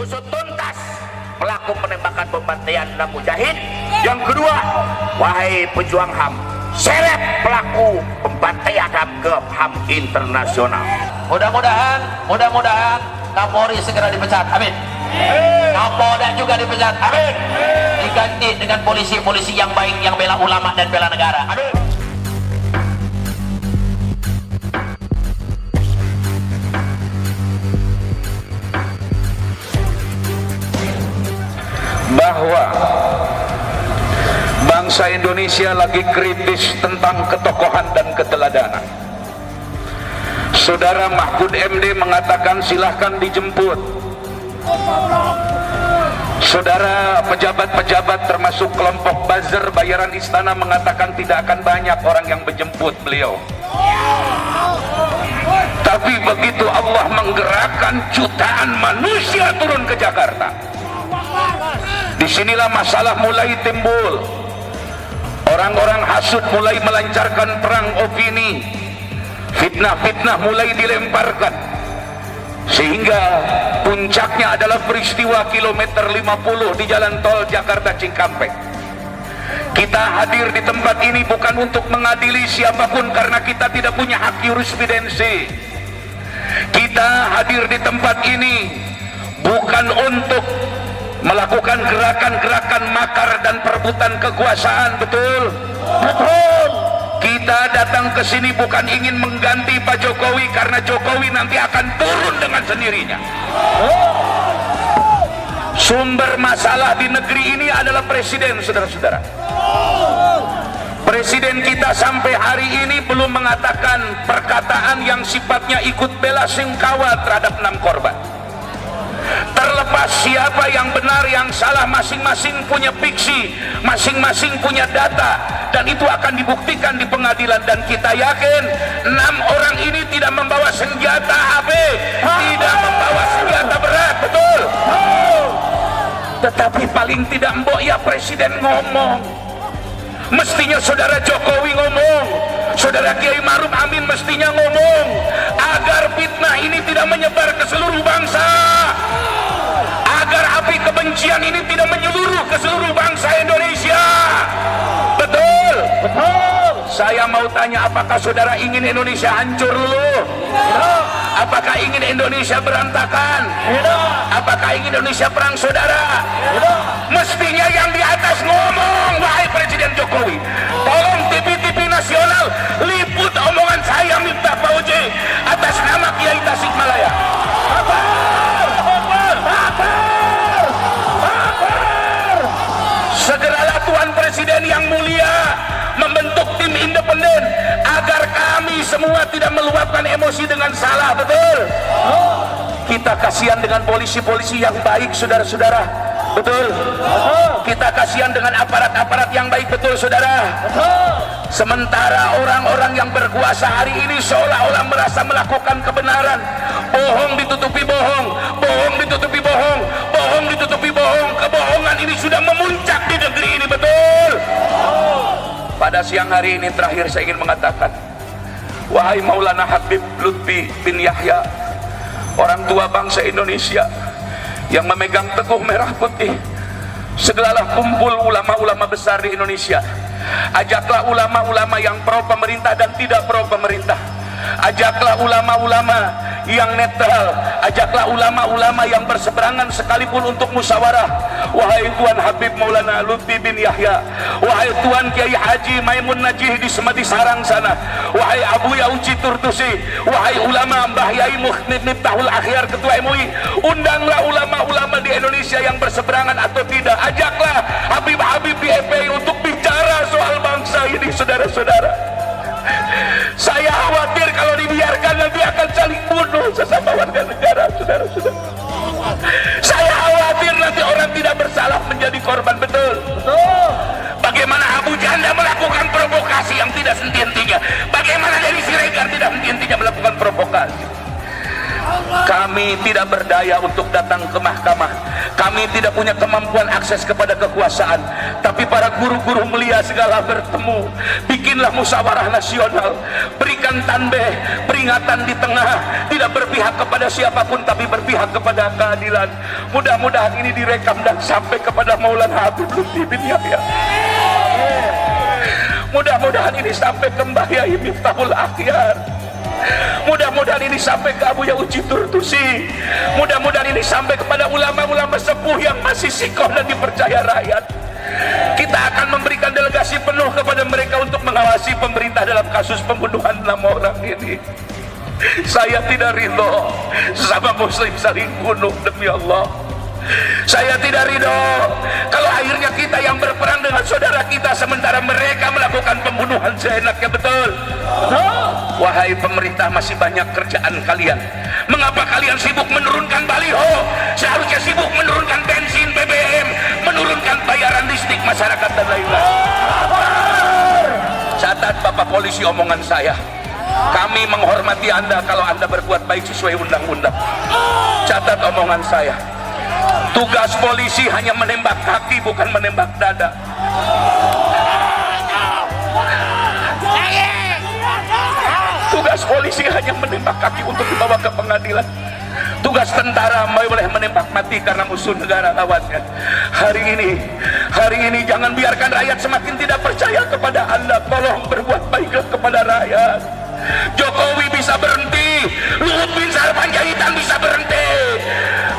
usut tuntas pelaku penembakan pembantaian enam mujahid. Yang kedua, wahai pejuang HAM, seret pelaku pembantaian HAM ke HAM internasional. Mudah-mudahan Kapolri segera dipecat, amin. Kapolda juga dipecat, amin. Diganti dengan polisi-polisi yang baik, yang bela ulama dan bela negara, amin. Bahwa bangsa Indonesia lagi kritis tentang ketokohan dan keteladanan. Saudara Mahfud MD mengatakan silahkan dijemput. Saudara pejabat-pejabat termasuk kelompok buzzer bayaran istana mengatakan tidak akan banyak orang yang menjemput beliau. Tapi begitu Allah menggerakkan jutaan manusia turun ke Jakarta, disinilah masalah mulai timbul. Orang-orang hasud mulai melancarkan perang opini, fitnah-fitnah mulai dilemparkan, sehingga puncaknya adalah peristiwa kilometer 50 di jalan tol Jakarta Cikampek. Kita hadir di tempat ini bukan untuk mengadili siapapun karena kita tidak punya hak jurisprudensi. Kita hadir di tempat ini bukan untuk melakukan gerakan-gerakan makar dan perebutan kekuasaan, betul? Betul. Kita datang ke sini bukan ingin mengganti Pak Jokowi karena Jokowi nanti akan turun dengan sendirinya. Sumber masalah di negeri ini adalah presiden, saudara-saudara. Presiden kita sampai hari ini belum mengatakan perkataan yang sifatnya ikut bela sungkawa terhadap 6 korban. Terlepas siapa yang benar yang salah, masing-masing punya fiksi, masing-masing punya data, dan itu akan dibuktikan di pengadilan. Dan kita yakin 6 orang ini tidak membawa senjata HP, tidak membawa senjata berat, betul? Tetapi paling tidak mbok ya presiden ngomong. Mestinya saudara Jokowi ngomong, saudara Kiai Maruf Amin mestinya ngomong, agar fitnah ini tidak menyebar ke seluruh bangsa, agar api kebencian ini tidak menyeluruh ke seluruh bangsa Indonesia. Betul? Betul. Saya mau tanya, apakah saudara ingin Indonesia hancur dulu? Apakah ingin Indonesia berantakan? Apakah ingin Indonesia perang saudara? Mestinya yang di atas ngomong, wahai Presiden Jokowi. Tolong TV-TV nasional liput omongan saya Miftah Fauzi atas nama Kiai Tasikmalaya. Segeralah Tuan Presiden yang mulia membentuk tim independen agar kami semua tidak meluapkan emosi dengan salah, betul? Kita kasihan dengan polisi-polisi yang baik, saudara-saudara, betul? Kita kasihan dengan aparat-aparat yang baik, betul, saudara? Sementara orang-orang yang berkuasa hari ini seolah-olah merasa melakukan kebenaran, bohong ditutupi bohong, bohong ditutupi bohong, bohong ditutupi bohong. Kebohongan ini sudah memuncak di negeri ini, betul? Pada siang hari ini terakhir saya ingin mengatakan, wahai Maulana Habib Lutfi bin Yahya, orang tua bangsa Indonesia yang memegang teguh merah putih, segeralah kumpul ulama-ulama besar di Indonesia. Ajaklah ulama-ulama yang pro pemerintah dan tidak pro pemerintah. Ajaklah ulama-ulama yang netral, ajaklah ulama-ulama yang berseberangan sekalipun untuk musyawarah. Wahai Tuan Habib Maulana Lutfi bin Yahya, wahai Tuan Kiai Haji Maimun Najih di Semedi Sarang sana, wahai Abu Yauci Turtusi, wahai ulama Mbah Yai Miftahul Akhyar Ketua MUI, undanglah ulama-ulama di Indonesia yang berseberangan atau tidak. Ajaklah Habib-habib di FPI untuk bicara soal bangsa ini, saudara-saudara. Saya khawatir kalau dibiarkan nanti akan saling bunuh sesama warga negara, saudara-saudara. Saya khawatir nanti orang tidak bersalah menjadi korban, betul? Betul. Bagaimana Abu Janda melakukan provokasi yang tidak henti-hentinya? Bagaimana dari Siregar tidak henti-hentinya melakukan provokasi? Kami Kami tidak berdaya untuk datang ke mahkamah. Kami tidak punya kemampuan akses kepada kekuasaan. Tapi para guru-guru mulia segala bertemu. Bikinlah musyawarah nasional. Berikan tanbih, peringatan di tengah. Tidak berpihak kepada siapapun, tapi berpihak kepada keadilan. Mudah-mudahan ini direkam dan sampai kepada Maulana Habib Lutfi bin Yahya. Mudah-mudahan ini sampai ke Mbah Yai Miftahul Akhyar. Mudah-mudahan ini sampai ke Abu Yauji Turtusi. Mudah-mudahan ini sampai kepada ulama-ulama sepuh yang masih sikoh dan dipercaya rakyat. Kita akan memberikan delegasi penuh kepada mereka untuk mengawasi pemerintah dalam kasus pembunuhan 6 orang ini. Saya tidak ridho sesama muslim saling bunuh, demi Allah. Saya tidak ridho kalau akhirnya kita yang berperang dengan saudara kita sementara mereka melakukan pembunuhan seenaknya, betul? Wahai pemerintah, masih banyak kerjaan kalian. Mengapa kalian sibuk menurunkan baliho? Seharusnya sibuk menurunkan bensin, BBM, menurunkan bayaran listrik masyarakat dan lain-lain. Catat Bapak Polisi omongan saya. Kami menghormati Anda kalau Anda berbuat baik sesuai undang-undang. Catat omongan saya. Tugas polisi hanya menembak kaki, bukan menembak dada. Tugas polisi hanya menembak kaki untuk dibawa ke pengadilan. Tugas tentara boleh menembak mati karena musuh negara lawannya. Hari ini jangan biarkan rakyat semakin tidak percaya kepada Anda. Tolong berbuat baiklah kepada rakyat. Jokowi bisa berhenti, Luhut bin Sarpanjaitan bisa berhenti,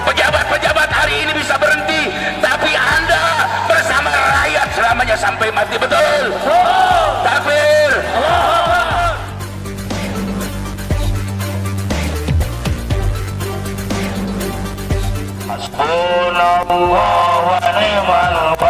pejabat-pejabat hari ini bisa berhenti, tapi Anda bersama rakyat selamanya sampai mati, betul? Takbir. Hasbunallah wa ni'mal wakil.